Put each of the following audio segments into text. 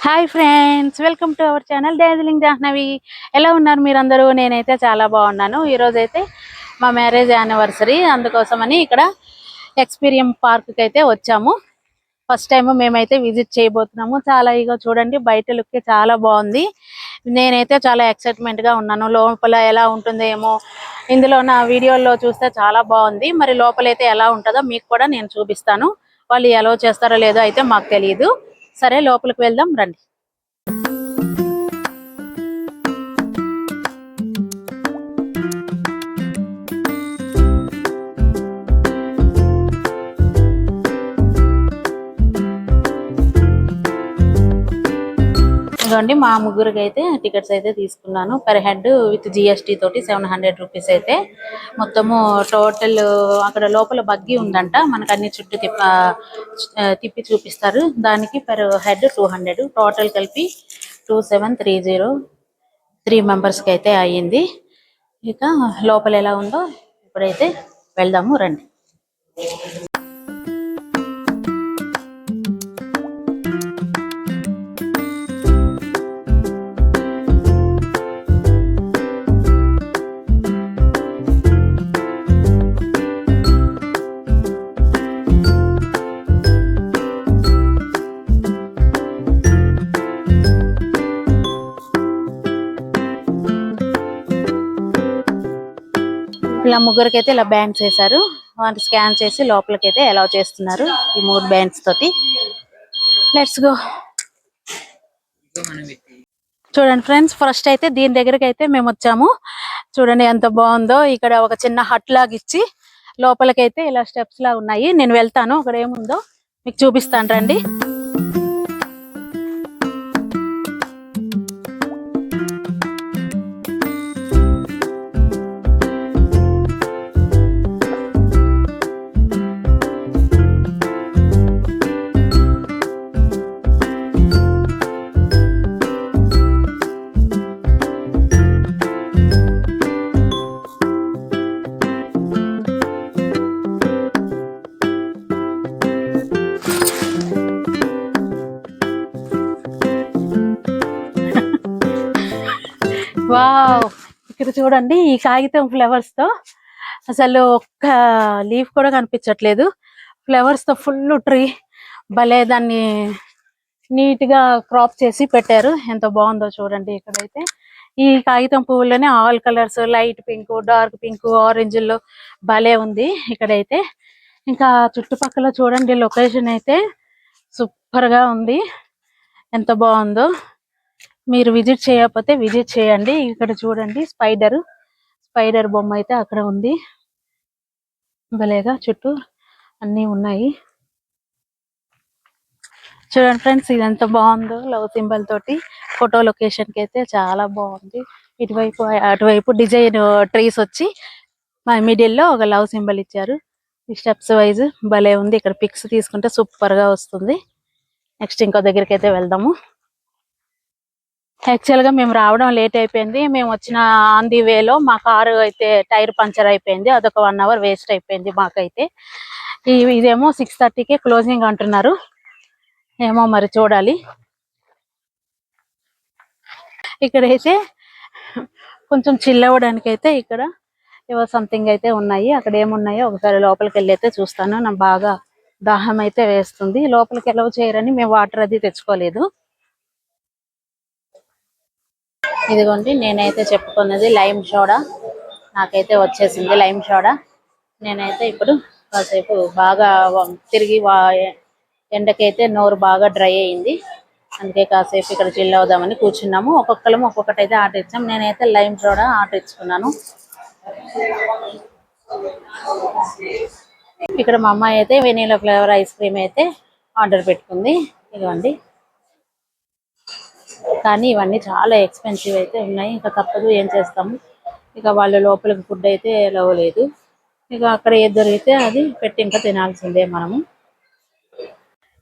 Hi friends, welcome to our channel Darjeeling Jahnavi. ఎలా ఉన్నారు మీరందరూ? నేనైతే చాలా బాగున్నాను. ఈరోజు అయితే మా మ్యారేజ్ యానివర్సరీ, అందుకోసమని ఇక్కడ ఎక్స్పీరియం పార్క్కి అయితే వచ్చాము. ఫస్ట్ టైం మేమైతే విజిట్ చేయబోతున్నాము. చాలా ఇగో చూడండి, బయట లుక్ చాలా బాగుంది. నేనైతే చాలా ఎక్సైట్మెంట్గా ఉన్నాను. లోపల ఎలా ఉంటుందేమో, ఇందులో నా వీడియోలో చూస్తే చాలా బాగుంది. మరి లోపలైతే ఎలా ఉంటుందో మీకు కూడా నేను చూపిస్తాను. వాళ్ళు ఎలా చేస్తారో లేదో అయితే మాకు తెలియదు. సరే, లోపలికి వెళ్దాం రండి. ఇదిగోండి, మా ముగ్గురికి అయితే టికెట్స్ అయితే తీసుకున్నాను. పర్ హెడ్ విత్ జిఎస్టీ తోటి 700 రూపీస్ అయితే మొత్తము టోటల్. అక్కడ లోపల బగ్గి ఉందంట, మనకు అన్ని చుట్టూ తిప్పి చూపిస్తారు. దానికి పర్ హెడ్ 200, టోటల్ కలిపి 2730 3 మెంబర్స్కి అయితే అయ్యింది. ఇక లోపల ఎలా ఉందో ఇప్పుడైతే వెళ్దాము రండి. ఇలా ముగ్గురికైతే ఇలా బ్యాండ్స్ వేశారు. వాళ్ళు స్కాన్ చేసి లోపలికైతే అలౌ చేస్తున్నారు ఈ 3 బ్యాండ్స్ తోటి. Let's go. చూడండి ఫ్రెండ్స్, ఫస్ట్ అయితే దీని దగ్గరికి అయితే మేము వచ్చాము. చూడండి ఎంత బాగుందో. ఇక్కడ ఒక చిన్న హట్ లాగా ఇచ్చి లోపలికైతే ఇలా స్టెప్స్ లా ఉన్నాయి. నేను వెళ్తాను, అక్కడ ఏముందో మీకు చూపిస్తాను రండి. వావ్, ఇక్కడ చూడండి ఈ కాగితం ఫ్లవర్స్ తో అసలు ఒక్క లీఫ్ కూడా కనిపించట్లేదు. ఫ్లవర్స్ తో ఫుల్ ట్రీ, భలే దాన్ని నీట్ గా క్రాప్ చేసి పెట్టారు. ఎంత బాగుందో చూడండి. ఇక్కడైతే ఈ కాగితం పువ్వులోనే all colours, light pink, dark pink, orange లో భలే ఉంది ఇక్కడైతే. ఇంకా చుట్టుపక్కల చూడండి, లొకేషన్ అయితే సూపర్ గా ఉంది. ఎంత బాగుందో. మీరు విజిట్ చేయకపోతే విజిట్ చేయండి. ఇక్కడ చూడండి, స్పైడర్ బొమ్మ అయితే అక్కడ ఉంది. భలేగా చుట్టూ అన్ని ఉన్నాయి. చూడండి ఫ్రెండ్స్, ఇది ఎంత బాగుందో. లవ్ సింబల్ తోటి ఫోటో లొకేషన్ కి అయితే చాలా బాగుంది. ఇటువైపు అటువైపు డిజైన్ ట్రీస్ వచ్చి మిడిల్ లో ఒక లవ్ సింబల్ ఇచ్చారు. ఈ స్టెప్స్ వైజ్ భలే ఉంది. ఇక్కడ పిక్స్ తీసుకుంటే సూపర్ గా వస్తుంది. నెక్స్ట్ ఇంకో దగ్గరికి అయితే వెళ్దాము. యాక్చువల్ గా మేము రావడం లేట్ అయిపోయింది. మేము వచ్చిన ఆన్ ది వేలో మా కారు అయితే టైర్ పంచర్ అయిపోయింది. అదొక 1 అవర్ వేస్ట్ అయిపోయింది మాకైతే. ఇదేమో 6:30కే క్లోజింగ్ అంటున్నారు. ఏమో మరి చూడాలి. ఇక్కడైతే కొంచెం చిల్ అవ్వడానికి అయితే ఇక్కడ ఏవో సంథింగ్ అయితే ఉన్నాయి. అక్కడ ఏమున్నాయో ఒకసారి లోపలికి వెళ్ళి అయితే చూస్తాను. నాకు బాగా దాహం అయితే వేస్తుంది. లోపలికి ఎలా చేయరని మేము వాటర్ అది తెచ్చుకోలేదు. ఇదిగోండి, నేనైతే చెప్పుకున్నది లైమ్ సోడా. నాకైతే వచ్చేసింది లైమ్ సోడా. నేనైతే ఇప్పుడు కాసేపు బాగా తిరిగి ఎండకైతే నోరు బాగా డ్రై అయింది. అందుకే కాసేపు ఇక్కడ చిల్ అవుదామని కూర్చున్నాము. ఒక్కొక్కరు ఒక్కొక్కటి అయితే ఆర్డర్ ఇచ్చాం. నేనైతే లైమ్ సోడా ఆర్డర్ ఇచ్చుకున్నాను. ఇక్కడ మా అమ్మాయి అయితే వెనీలా ఫ్లేవర్ ఐస్ క్రీమ్ అయితే ఆర్డర్ పెట్టుకుంది. ఇదిగోండి, కానీ ఇవన్నీ చాలా ఎక్స్పెన్సివ్ అయితే ఉన్నాయి. ఇంకా తప్పదు, ఏం చేస్తాము. ఇక వాళ్ళ లోపలికి ఫుడ్ అయితే లేదు. ఇక అక్కడ ఏది దొరికితే అది పెట్టి ఇంకా తినాల్సిందే మనము.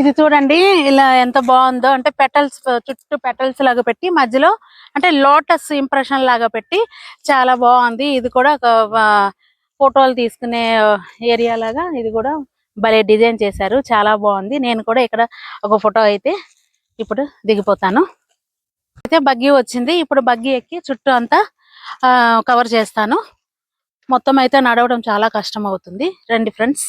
ఇది చూడండి, ఇలా ఎంత బాగుందో. అంటే పెటల్స్, చుట్టూ పెటల్స్ లాగా పెట్టి మధ్యలో అంటే లోటస్ ఇంప్రెషన్ లాగా పెట్టి చాలా బాగుంది. ఇది కూడా ఒక ఫోటోలు తీసుకునే ఏరియా లాగా ఇది కూడా భలే డిజైన్ చేశారు. చాలా బాగుంది. నేను కూడా ఇక్కడ ఒక ఫోటో అయితే ఇప్పుడు దిగిపోతాను. అయితే బగ్గీ వచ్చింది. ఇప్పుడు బగ్గీ ఎక్కి చుట్టూ అంతా కవర్ చేస్తాను. మొత్తం అయితే నడవడం చాలా కష్టం అవుతుంది. రండి ఫ్రెండ్స్.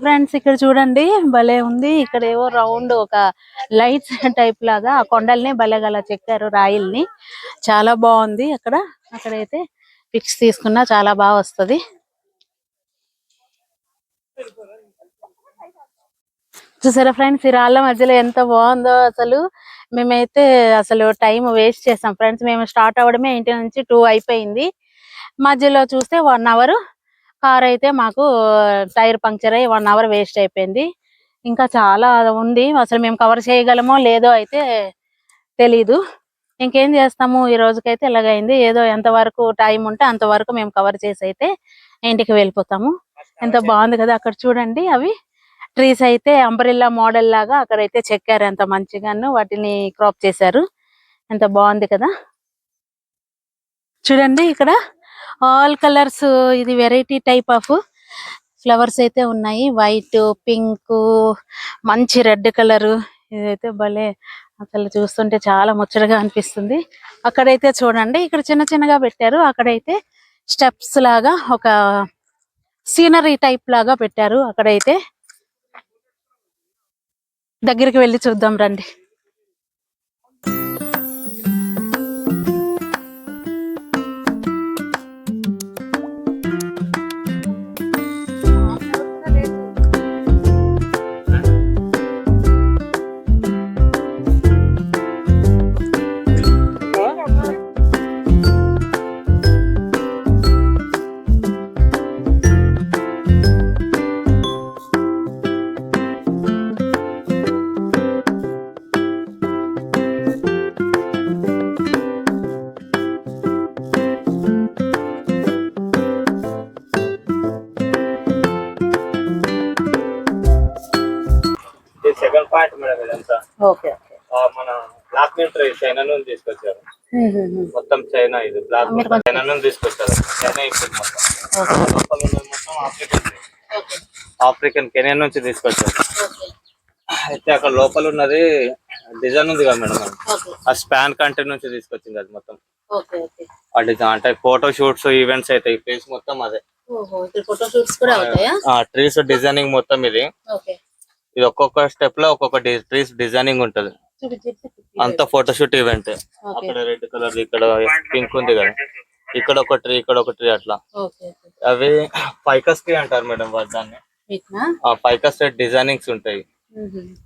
ఫ్రెండ్స్ ఇక్కడ చూడండి, భలే ఉంది. ఇక్కడ ఏవో రౌండ్ ఒక లైట్స్ టైప్ లాగా ఆ కొండల్ని భలే గల చెక్కారు, రాయిల్ని. చాలా బాగుంది. అక్కడైతే పిక్స్ తీసుకున్నా చాలా బాగా వస్తుంది. చూసారా ఫ్రెండ్స్, ఈ రాళ్ళ మధ్యలో ఎంత బాగుందో అసలు. మేమైతే అసలు టైం వేస్ట్ చేసాం ఫ్రెండ్స్. మేము స్టార్ట్ అవ్వడమే ఇంటి నుంచి 2 అయిపోయింది. మధ్యలో చూస్తే 1 అవర్ కార్ అయితే మాకు టైర్ పంక్చర్ అయ్యి 1 అవర్ వేస్ట్ అయిపోయింది. ఇంకా చాలా ఉంది. అసలు మేము కవర్ చేయగలమో లేదో అయితే తెలీదు. ఇంకేం చేస్తాము, ఈ రోజుకైతే ఇలాగైంది. ఏదో ఎంతవరకు టైం ఉంటే అంతవరకు మేము కవర్ చేసి అయితే ఇంటికి వెళ్ళిపోతాము. ఎంత బాగుంది కదా. అక్కడ చూడండి, అవి ట్రీస్ అయితే అంబ్రెల్లా మోడల్ లాగా అక్కడైతే చెక్కారు. ఎంత మంచిగాను వాటిని క్రాప్ చేశారు. ఎంత బాగుంది కదా. చూడండి ఇక్కడ ఆల్ కలర్స్, ఇది వెరైటీ టైప్ ఆఫ్ ఫ్లవర్స్ అయితే ఉన్నాయి. వైట్, పింక్, మంచి రెడ్ కలర్. ఇదైతే భలే అసలు చూస్తుంటే చాలా ముచ్చటగా అనిపిస్తుంది. అక్కడైతే చూడండి, ఇక్కడ చిన్న చిన్నగా పెట్టారు. అక్కడైతే స్టెప్స్ లాగా ఒక సీనరీ టైప్ లాగా పెట్టారు. అక్కడైతే దగ్గరికి వెళ్ళి చూద్దాం రండి. సెకండ్ పాయింట్ మేడం ఇదంతా. ఓకే, మన బ్లాక్ ట్రీ చైనా నుంచి తీసుకొచ్చారు. మొత్తం చైనా, ఇది బ్లాక్ చైనా నుంచి తీసుకొచ్చారు. చైనా ఇప్పుడు మొత్తం ఆఫ్రికన్ కెనియా నుంచి తీసుకొచ్చారు. అయితే అక్కడ లోపల ఉన్నది డిజైన్ ఉంది కదా మేడం, ఆ స్పాన్ కంట్రీ నుంచి తీసుకొచ్చింది అది మొత్తం. ఆ డిజైన్ అంటే ఫోటో షూట్స్, ఈవెంట్స్ అయితే ఈ ప్లేస్ మొత్తం అదే. ట్రీస్ డిజైనింగ్ మొత్తం ఇది. ఇది ఒక్కొక్క స్టెప్ లో ఒక్కొక్క ట్రీస్ డిజైనింగ్ ఉంటది. అంతా ఫోటోషూట్ ఈవెంట్. అక్కడ రెడ్ కలర్, ఇక్కడ పింక్ ఉంది కదా, ఇక్కడ ఒక ట్రీ, ఇక్కడ ఒక ట్రీ, అట్లా. అవి ఫైకస్ ట్రీ అంటారు మేడం దాన్ని. ఫైకస్ ట్రీ డిజైనింగ్స్ ఉంటాయి.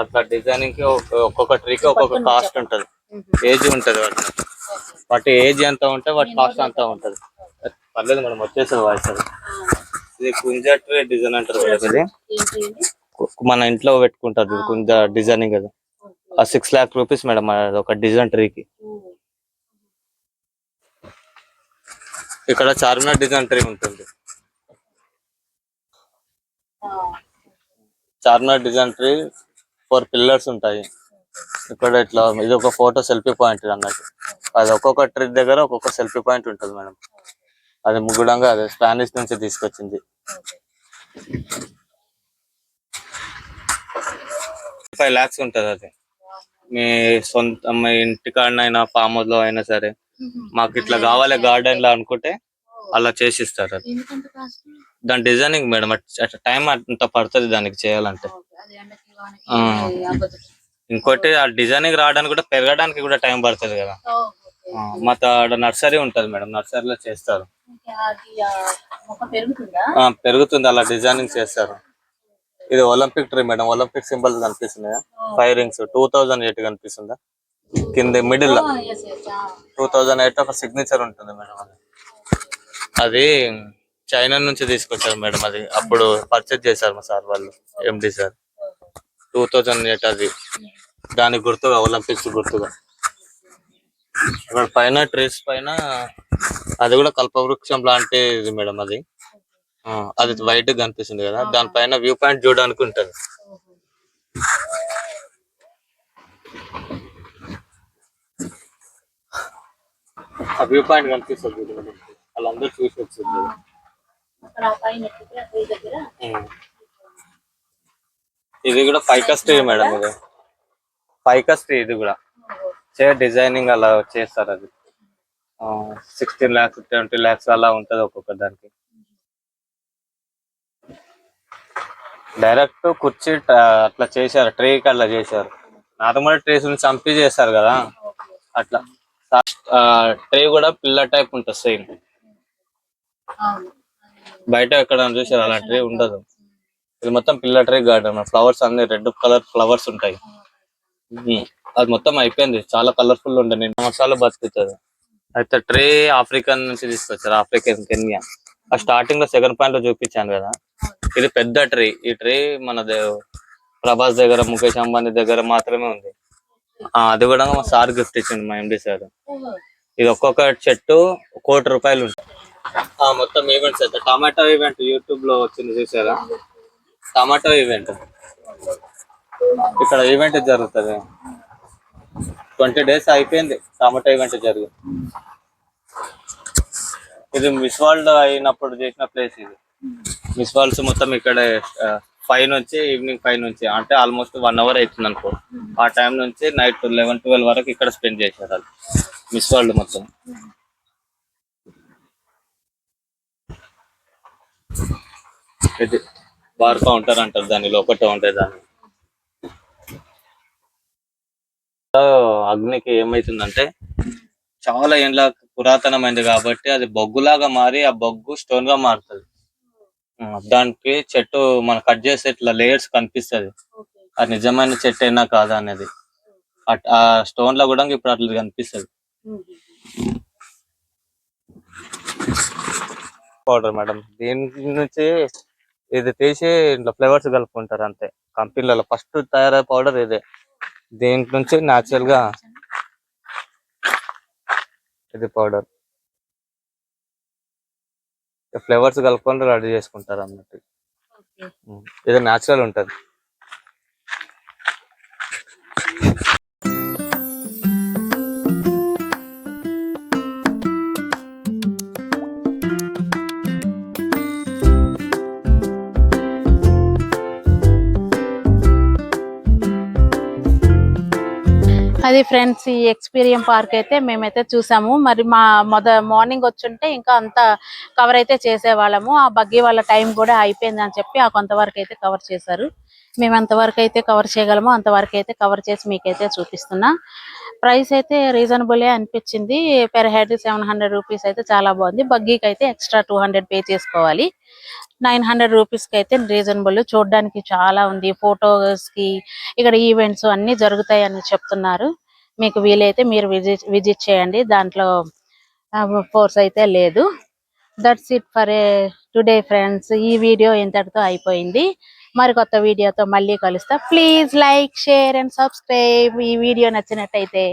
అట్లా డిజైనింగ్ కి ఒక్కొక్క ట్రీకి ఒక్కొక్క కాస్ట్ ఉంటది, ఏజ్ ఉంటది. వాటి ఏజ్ ఎంత ఉంటే వాటి కాస్ట్ అంతా ఉంటది. పర్లేదు మేడం, వచ్చేస్తుంది వాయిస్. ఇది కుంజా ట్రీ డిజైన్ అంటారు కదా, ఇది మన ఇంట్లో పెట్టుకుంటారు కుంజ డిజైనింగ్ అది. 6 lakh rupees మేడం ఒక డిజైన్ ట్రీకి. ఇక్కడ చార్మినార్ డిజైన్ ట్రీ ఉంటుంది. చార్మినార్ డిజైన్ ట్రీ 4 పిల్లర్స్ ఉంటాయి. ఇక్కడ ఇట్లా ఇది ఒక ఫోటో సెల్ఫీ పాయింట్ అన్నట్టు. అది ఒక్కొక్క ట్రీ దగ్గర ఒక్కొక్క సెల్ఫీ పాయింట్ ఉంటుంది మేడం. అది ముగ్గుడంగా అదే స్పానిష్ నుంచి తీసుకొచ్చింది. 5 lakhs ఉంటది అది. మీ సొంత మీ ఇంటికాడనైనా ఫామ్ హౌస్ లో అయినా సరే, మాకు ఇట్లా కావాలి గార్డెన్ లో అనుకుంటే అలా చేసిస్తారు. అది దాని డిజైనింగ్ మేడం, టైం అంత పడుతుంది దానికి చేయాలంటే. ఇంకోటి ఆ డిజైనింగ్ రావడానికి కూడా, పెరగడానికి కూడా టైం పడుతుంది కదా. మా నర్సరీ ఉంటది మేడం, నర్సరీలో చేస్తారు. పెరుగుతుంది, అలా డిజైనింగ్ చేస్తారు. ఇది Olympic tree madam, Olympic symbols కనిపిస్తున్నాయా, 5 rings. 2008 కనిపిస్తుందా కింద మిడిల్ లో. 2008 ఒక సిగ్నేచర్ ఉంటుంది మేడం. అది చైనా నుంచి తీసుకొచ్చారు మేడం. అది అప్పుడు పర్చేజ్ చేశారు మా సార్ వాళ్ళు, ఎండి సార్. 2008 అది. దానికి గుర్తుగా, ఒలింపిక్స్ గుర్తుగా. అక్కడ పైన ట్రీస్ పైన అది కూడా కల్పవృక్షం లాంటిది మేడం అది. అది వైట్ కనిపిస్తుంది కదా, దానిపైన వ్యూ పాయింట్ చూడడానికి ఉంటది. ఆ వ్యూ పాయింట్ కనిపిస్తుంది చూడండి, వాళ్ళందరూ చూసి వచ్చింది. ఇది కూడా ఫైకస్ ట్రీ మేడం. ఇది ఫైకస్ ట్రీ. ఇది కూడా డిజైనింగ్ అలా చేస్తారు. అది 16 lakhs 20 lakhs అలా ఉంటది ఒక్కొక్క దానికి. డైరెక్ట్ కుర్చీ అట్లా చేశారు, ట్రీకి అట్లా చేశారు. నార్మల్ ట్రీస్ ని చంపి చేస్తారు కదా అట్లా. ట్రీ కూడా పిల్లర్ టైప్ ఉంటుంది సేమ్. బయట ఎక్కడ చూసారు అలా ట్రీ ఉండదు. ఇది మొత్తం పిల్లర్ ట్రీ గార్డెన్. ఫ్లవర్స్ అన్ని రెడ్ కలర్ ఫ్లవర్స్ ఉంటాయి. అది మొత్తం అయిపోయింది, చాలా కలర్ఫుల్ ఉండే. 2 సంవత్సరాలు బతుకుతుంది. అయితే ట్రీ ఆఫ్రికన్ నుంచి తీసుకొచ్చారు, ఆఫ్రికన్ కెన్యా. ఆ స్టార్టింగ్ లో సెకండ్ పాయింట్ లో చూపించాను కదా, ఇది పెద్ద ట్రీ. ఈ ట్రీ మన ప్రభాస్ దగ్గర, ముఖేష్ అంబానీ దగ్గర మాత్రమే ఉంది. అది కూడా మా సార్ గిఫ్ట్ ఇచ్చింది, మా ఎండి సార్. ఇది ఒక్కొక్క చెట్టు ₹1,00,00,000 ఉంటుంది. మొత్తం ఈవెంట్స్ అయితే టమాటో ఈవెంట్ యూట్యూబ్ లో వచ్చింది చూసారా, టమాటో ఈవెంట్. ఇక్కడ ఈవెంట్ జరుగుతుంది. 20 days అయిపోయింది టమాటో ఈవెంట్ జరిగి. ఇది మిస్ వరల్డ్ అయినప్పుడు చేసిన ప్లేస్ ఇది. మిస్ వరల్డ్స్ మొత్తం ఇక్కడ 5 నుంచి ఈవినింగ్ 5 నుంచి, అంటే ఆల్మోస్ట్ 1 hour అవుతుంది అనుకో. ఆ టైం నుంచి నైట్ 11-12 వరకు ఇక్కడ స్పెండ్ చేశారు వాళ్ళు, మిస్ వరల్డ్ మొత్తం. ఇది బార్ కౌంటర్ అంటారు దాని, లోపల ఉంటాయి దాన్ని. అగ్నికి ఏమైతుందంటే చాలా ఏండ్ల పురాతనమైంది కాబట్టి అది బొగ్గులాగా మారి ఆ బొగ్గు స్టోన్ గా మారుతుంది. దానికి చెట్టు మనం కట్ చేస్తే ఇట్లా లేయర్స్ కనిపిస్తుంది, అది నిజమైన చెట్టు అయినా కాదా అనేది. ఆ స్టోన్ లో కూడా ఇప్పుడు అట్లా కనిపిస్తుంది. పౌడర్ మేడం, దీని నుంచి ఇది తీసి ఇంట్లో ఫ్లేవర్స్ కలుపుకుంటారు అంతే. కంపెనీలలో ఫస్ట్ తయారయ్యే పౌడర్ ఇదే. దీంట్ నుంచి న్యాచురల్ గా ఇది పౌడర్ ఫ్లేవర్స్ కలుపుకొని రెడీ చేసుకుంటారు అన్నట్టు. ఇది న్యాచురల్ ఉంటది. అది ఫ్రెండ్స్, ఈ ఎక్స్పీరియన్ పార్క్ అయితే మేమైతే చూసాము. మరి మా మార్నింగ్ వచ్చుంటే ఇంకా అంత కవర్ అయితే చేసేవాళ్ళము. ఆ బగ్గీ వాళ్ళ టైం కూడా అయిపోయింది అని చెప్పి ఆ కొంతవరకు అయితే కవర్ చేశారు. మేము ఎంతవరకు అయితే కవర్ చేయగలమో అంతవరకు అయితే కవర్ చేసి మీకైతే చూపిస్తున్నా. ప్రైస్ అయితే రీజనబుల్ అనిపించింది. పెర్ హెడ్ ₹700 అయితే చాలా బాగుంది. బగ్గీకి అయితే ఎక్స్ట్రా 200 పే చేసుకోవాలి. ₹900 కి అయితే రీజనబుల్. చూడడానికి చాలా ఉంది. ఫొటోస్ కి ఇక్కడ ఈవెంట్స్ అన్ని జరుగుతాయి అని చెప్తున్నారు. మీకు వీలైతే మీరు విజిట్ చేయండి, దాంట్లో ఫోర్స్ అయితే లేదు. That's it for today friends. ఈ వీడియో ఇంతటితో అయిపోయింది. మరి కొత్త వీడియోతో మళ్ళీ కలుస్తా. Please like, share and subscribe. ఈ వీడియో నచ్చినట్టయితే